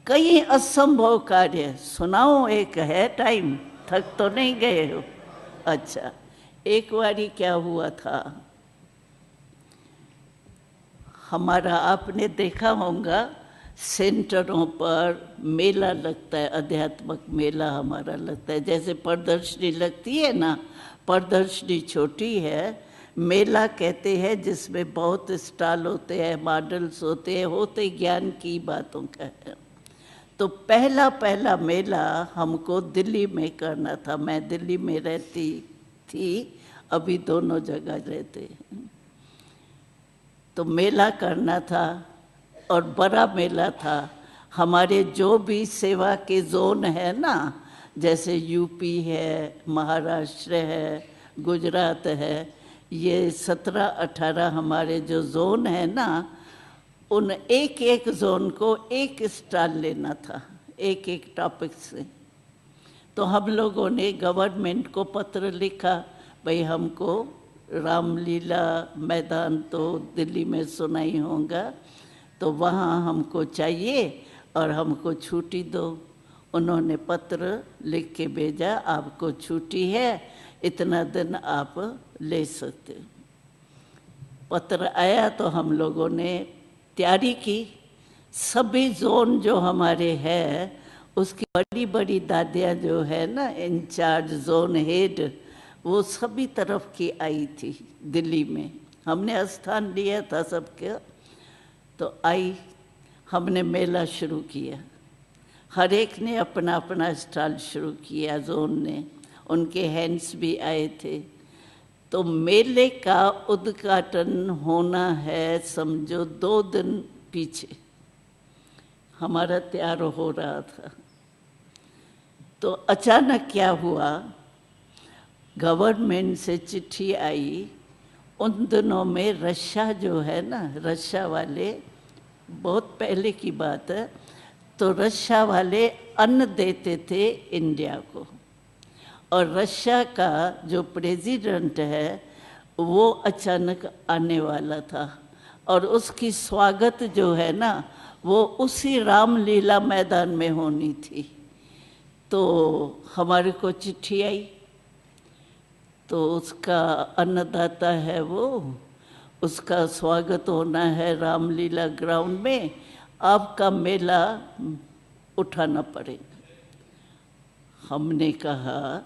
कई असंभव कार्य। सुनाओ, एक है टाइम, थक तो नहीं गए हो? अच्छा, एक बारी क्या हुआ था, हमारा आपने देखा होगा सेंटरों पर मेला लगता है, आध्यात्मिक मेला हमारा लगता है। जैसे प्रदर्शनी लगती है ना, प्रदर्शनी छोटी है, मेला कहते हैं जिसमें बहुत स्टॉल होते हैं, मॉडल्स होते हैं, होते ज्ञान की बातों का है। तो पहला पहला मेला हमको दिल्ली में करना था। मैं दिल्ली में रहती थी, अभी दोनों जगह रहते हैं। तो मेला करना था और बड़ा मेला था। हमारे जो भी सेवा के जोन है ना, जैसे यूपी है, महाराष्ट्र है, गुजरात है, ये 17-18 हमारे जो जोन है ना, उन एक एक जोन को एक स्टॉल लेना था, एक एक टॉपिक से। तो हम लोगों ने गवर्नमेंट को पत्र लिखा, भाई हमको रामलीला मैदान तो दिल्ली में सुना ही होगा, तो वहाँ हमको चाहिए और हमको छुट्टी दो। उन्होंने पत्र लिख के भेजा, आपको छुट्टी है, इतना दिन आप ले सकते। पत्र आया तो हम लोगों ने तैयारी की। सभी जोन जो हमारे हैं उसकी बड़ी बड़ी दादियाँ जो है ना, इंचार्ज जोन हेड, वो सभी तरफ की आई थी दिल्ली में। हमने स्थान लिया था सबके, तो आई, हमने मेला शुरू किया। हर एक ने अपना अपना स्टॉल शुरू किया, जोन ने, उनके हैंड्स भी आए थे। तो मेले का उद्घाटन होना है समझो 2 दिन पीछे, हमारा तैयार हो रहा था। तो अचानक क्या हुआ, गवर्नमेंट से चिट्ठी आई। उन दिनों में रशिया जो है ना, रशिया वाले, बहुत पहले की बात है, तो रशिया वाले अन्न देते थे इंडिया को। और रशिया का जो प्रेसिडेंट है वो अचानक आने वाला था, और उसकी स्वागत जो है ना, वो उसी रामलीला मैदान में होनी थी। तो हमारे को चिट्ठी आई, तो उसका अन्नदाता है वो, उसका स्वागत होना है रामलीला ग्राउंड में, आपका मेला उठाना पड़ेगा। हमने कहा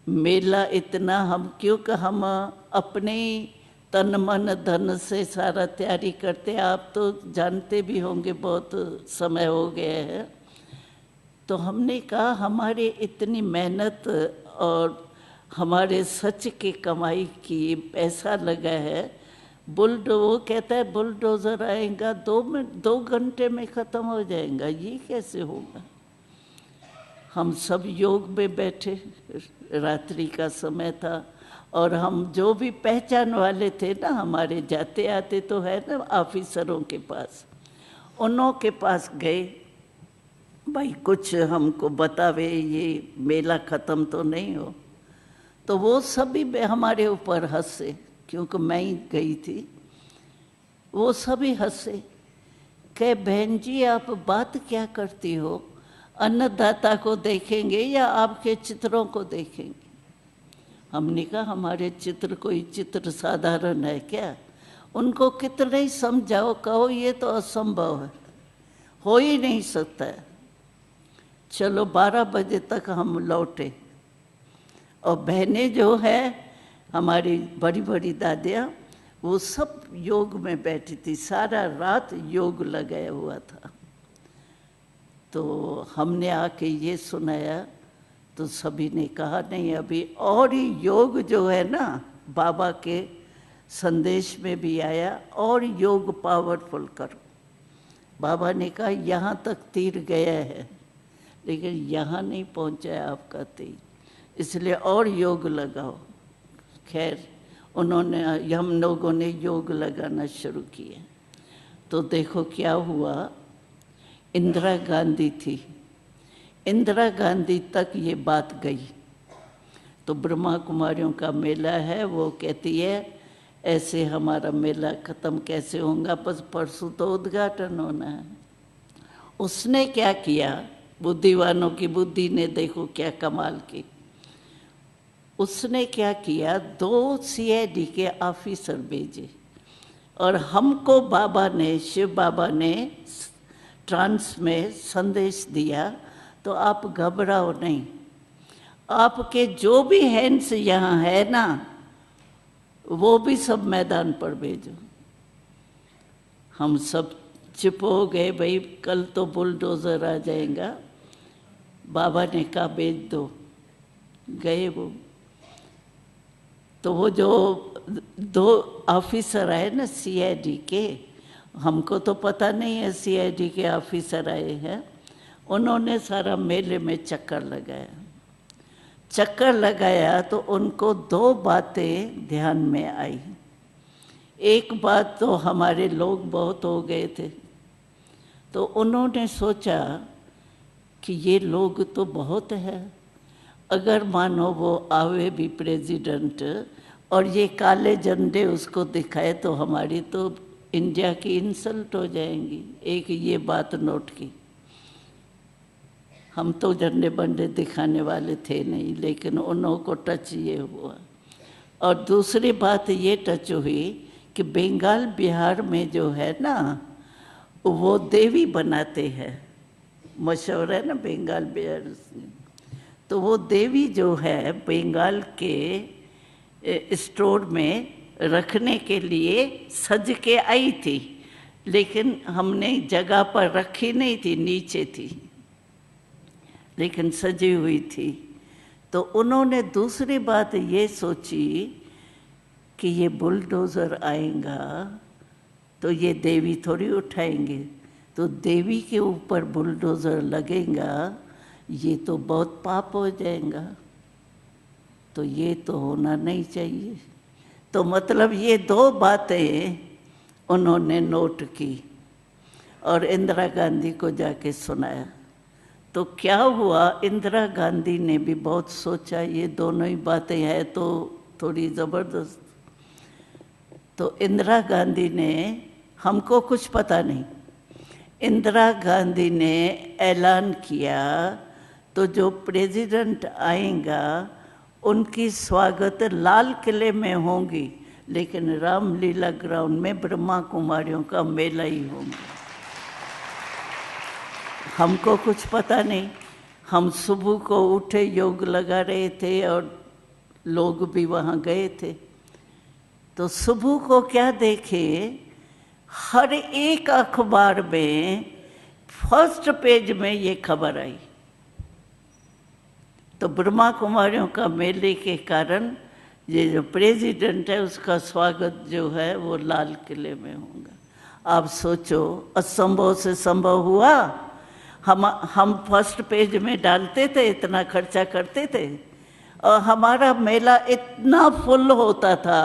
मेला इतना, हम क्योंकि हम अपने तन मन धन से सारा तैयारी करते, आप तो जानते भी होंगे, बहुत समय हो गया है। तो हमने कहा हमारे इतनी मेहनत और हमारे सच की कमाई की पैसा लगा है, वो कहता है बुलडोज़र आएगा 2 घंटे में ख़त्म हो जाएगा, ये कैसे होगा। हम सब योग में बैठे, रात्रि का समय था, और हम जो भी पहचान वाले थे ना, हमारे जाते आते तो है ना ऑफिसरों के पास, उन्हों के पास गए, भाई कुछ हमको बतावे, ये मेला ख़त्म तो नहीं हो। तो वो सभी हमारे ऊपर हंसे, क्योंकि मैं ही गई थी। वो सभी हंसे, कहे बहन जी आप बात क्या करती हो, अन्नदाता को देखेंगे या आपके चित्रों को देखेंगे। हमने कहा हमारे चित्र कोई चित्र साधारण है क्या, उनको कितना ही समझाओ, कहो ये तो असंभव है, हो ही नहीं सकता है। चलो 12 बजे तक हम लौटे, और बहनें जो है हमारी बड़ी बड़ी दादियाँ, वो सब योग में बैठी थी, सारा रात योग लगाया हुआ था। तो हमने आके ये सुनाया, तो सभी ने कहा नहीं, अभी और ही योग जो है ना, बाबा के संदेश में भी आया, और योग पावरफुल करो। बाबा ने कहा यहाँ तक तीर गया है, लेकिन यहाँ नहीं पहुँचा है आपका तीर, इसलिए और योग लगाओ। खैर उन्होंने, हम लोगों ने योग लगाना शुरू किया। तो देखो क्या हुआ, इंदिरा गांधी थी, इंदिरा गांधी तक ये बात गई। तो ब्रह्मा कुमारियों का मेला है, वो कहती है ऐसे हमारा मेला ख़त्म कैसे होगा, बस परसों तो उद्घाटन होना है। उसने क्या किया, बुद्धिवानों की बुद्धि ने देखो क्या कमाल की। उसने क्या किया, 2 CID के ऑफिसर भेजे और हमको बाबा ने, शिव बाबा ने ट्रांस में संदेश दिया, तो आप घबराओ नहीं, आपके जो भी हैंड्स यहाँ है ना, वो भी सब मैदान पर भेजो। हम सब चुप हो गए, भाई कल तो बुलडोज़र आ जाएगा। बाबा ने कहा भेज दो, गए वो। तो वो जो 2 ऑफिसर आए ना CID के, हमको तो पता नहीं है CID के ऑफिसर आए हैं, उन्होंने सारा मेले में चक्कर लगाया तो उनको 2 बातें ध्यान में आई। एक बात तो हमारे लोग बहुत हो गए थे, तो उन्होंने सोचा कि ये लोग तो बहुत है, अगर मानो वो आवे भी प्रेसिडेंट और ये काले झंडे उसको दिखाए तो हमारी तो इंडिया की इंसल्ट हो जाएंगी। एक ये बात नोट की। हम तो झंडे बंडे दिखाने वाले थे नहीं, लेकिन उन्हों को टच ये हुआ। और दूसरी बात ये टच हुई कि बंगाल बिहार में जो है ना, वो देवी बनाते हैं, मशहूर है ना बंगाल बिहार। तो वो देवी जो है बंगाल के स्टोर में रखने के लिए सज के आई थी, लेकिन हमने जगह पर रखी नहीं थी, नीचे थी, लेकिन सजी हुई थी। तो उन्होंने दूसरी बात ये सोची कि ये बुलडोज़र आएगा तो ये देवी थोड़ी उठाएंगे, तो देवी के ऊपर बुलडोज़र लगेगा, ये तो बहुत पाप हो जाएगा, तो ये तो होना नहीं चाहिए। तो मतलब ये 2 बातें उन्होंने नोट की और इंदिरा गांधी को जाके सुनाया। तो क्या हुआ, इंदिरा गांधी ने भी बहुत सोचा, ये दोनों ही बातें हैं तो थोड़ी ज़बरदस्त। तो इंदिरा गांधी ने, हमको कुछ पता नहीं, इंदिरा गांधी ने ऐलान किया तो जो प्रेसिडेंट आएगा उनकी स्वागत लाल किले में होंगी, लेकिन रामलीला ग्राउंड में ब्रह्मा कुमारियों का मेला ही होगा। हमको कुछ पता नहीं, हम सुबह को उठे, योग लगा रहे थे और लोग भी वहाँ गए थे। तो सुबह को क्या देखे, हर एक अखबार में फर्स्ट पेज में ये खबर आई। तो ब्रह्मा कुमारियों का मेले के कारण ये जो प्रेसिडेंट है उसका स्वागत जो है वो लाल किले में होगा। आप सोचो, असंभव से संभव हुआ। हम फर्स्ट पेज में डालते थे, इतना खर्चा करते थे और हमारा मेला इतना फुल होता था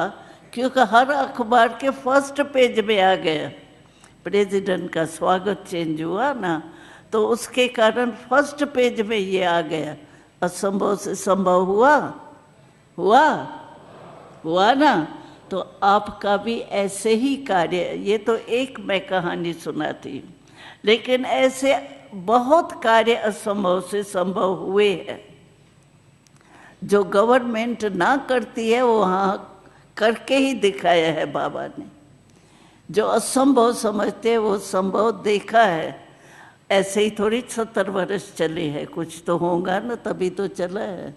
क्योंकि हर अखबार के फर्स्ट पेज में आ गया। प्रेसिडेंट का स्वागत चेंज हुआ ना, तो उसके कारण फर्स्ट पेज में ये आ गया। असंभव से संभव हुआ ना। तो आपका भी ऐसे ही कार्य, ये तो एक मैं कहानी सुनाती हूँ, लेकिन ऐसे बहुत कार्य असंभव से संभव हुए हैं। जो गवर्नमेंट ना करती है वो वहाँ करके ही दिखाया है बाबा ने। जो असंभव समझते हैं वो संभव देखा है। ऐसे ही थोड़ी 70 वर्ष चले हैं, कुछ तो होगा ना, तभी तो चला है।